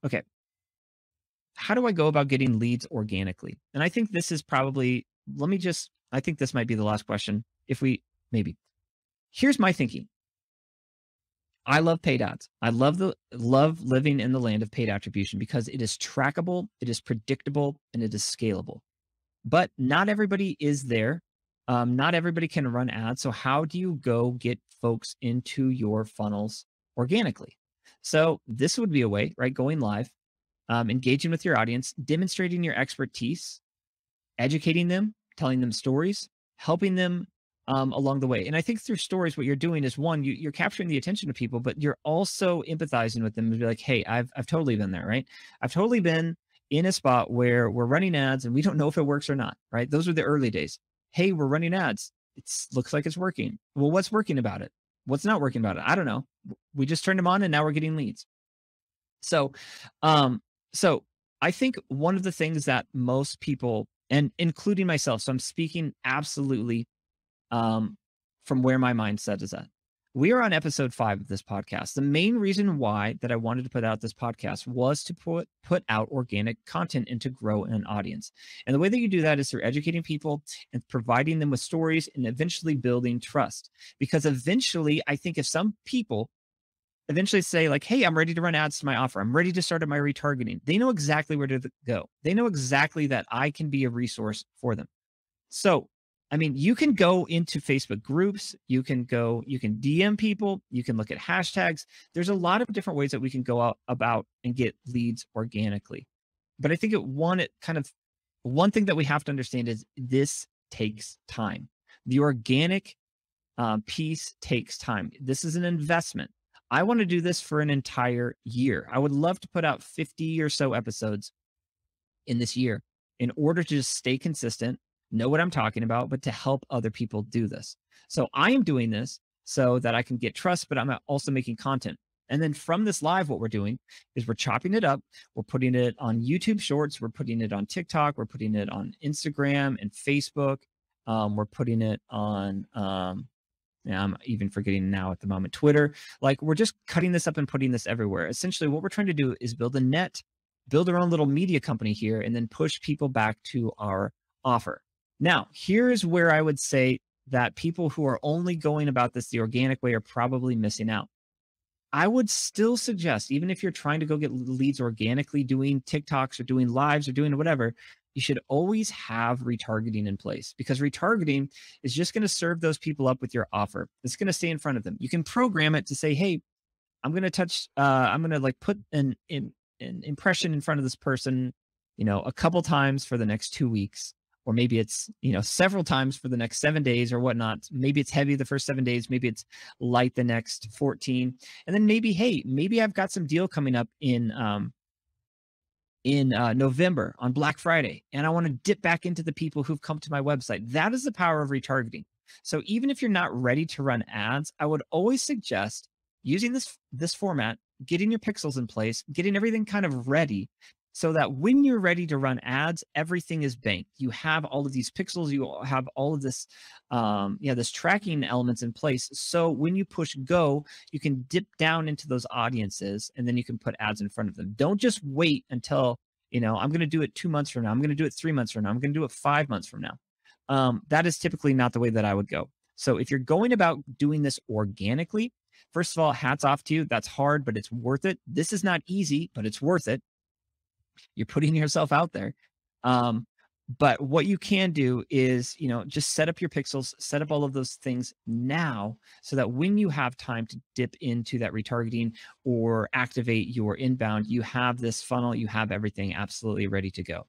Okay. How do I go about getting leads organically? And I think this is probably, I think this might be the last question. If we, maybe. Here's my thinking. I love paid ads. I love living in the land of paid attribution because it is trackable, it is predictable, and it is scalable. But not everybody is there. Not everybody can run ads. So how do you go get folks into your funnels organically? So this would be a way, right? Going live, engaging with your audience, demonstrating your expertise, educating them, telling them stories, helping them along the way. And I think through stories, what you're doing is one, you're capturing the attention of people, but you're also empathizing with them and be like, hey, I've totally been there, right? I've totally been in a spot where we're running ads and we don't know if it works or not, right? Those are the early days. Hey, we're running ads. It looks like it's working. Well, what's working about it? What's not working about it? I don't know. We just turned them on and now we're getting leads. So, um, so I think one of the things that most people, and including myself, so I'm speaking absolutely um, from where my mindset is at. We are on episode 5 of this podcast. The main reason why that I wanted to put out this podcast was to put out organic content and to grow an audience. And the way that you do that is through educating people and providing them with stories and eventually building trust. Because eventually, I think if some people eventually say like, hey, I'm ready to run ads to my offer, I'm ready to start at my retargeting, they know exactly where to go. They know exactly that I can be a resource for them. So, I mean, you can go into Facebook groups, you can DM people, you can look at hashtags. There's a lot of different ways that we can go out about and get leads organically. But I think one thing that we have to understand is this takes time. The organic piece takes time. This is an investment. I want to do this for an entire year. I would love to put out 50 or so episodes in this year in order to just stay consistent, know what I'm talking about, but to help other people do this. So I am doing this so that I can get trust, but I'm also making content. And then from this live, what we're doing is we're chopping it up. We're putting it on YouTube Shorts. We're putting it on TikTok. We're putting it on Instagram and Facebook. We're putting it on, I'm even forgetting now at the moment, Twitter. Like we're just cutting this up and putting this everywhere. Essentially, what we're trying to do is build a net, build our own little media company here, and then push people back to our offer. Now, here's where I would say that people who are only going about this the organic way are probably missing out. I would still suggest, even if you're trying to go get leads organically, doing TikToks or doing lives or doing whatever, you should always have retargeting in place because retargeting is just going to serve those people up with your offer. It's going to stay in front of them. You can program it to say, hey, I'm going to I'm going to like put an impression in front of this person, a couple times for the next 2 weeks. Or maybe it's, several times for the next 7 days or whatnot. Maybe it's heavy the first 7 days. Maybe it's light the next 14. And then maybe I've got some deal coming up in November on Black Friday, and I want to dip back into the people who've come to my website. That is the power of retargeting. So even if you're not ready to run ads, I would always suggest using this format, getting your pixels in place, getting everything kind of ready so that when you're ready to run ads, everything is banked. You have all of these pixels, you have all of this, this tracking elements in place. So when you push go, you can dip down into those audiences and then you can put ads in front of them. Don't just wait until, I'm going to do it 2 months from now. I'm going to do it 3 months from now. I'm going to do it 5 months from now. That is typically not the way that I would go. So if you're going about doing this organically, first of all, hats off to you. That's hard, but it's worth it. This is not easy, but it's worth it. You're putting yourself out there. But what you can do is, just set up your pixels, set up all of those things now so that when you have time to dip into that retargeting or activate your inbound, you have this funnel, you have everything absolutely ready to go.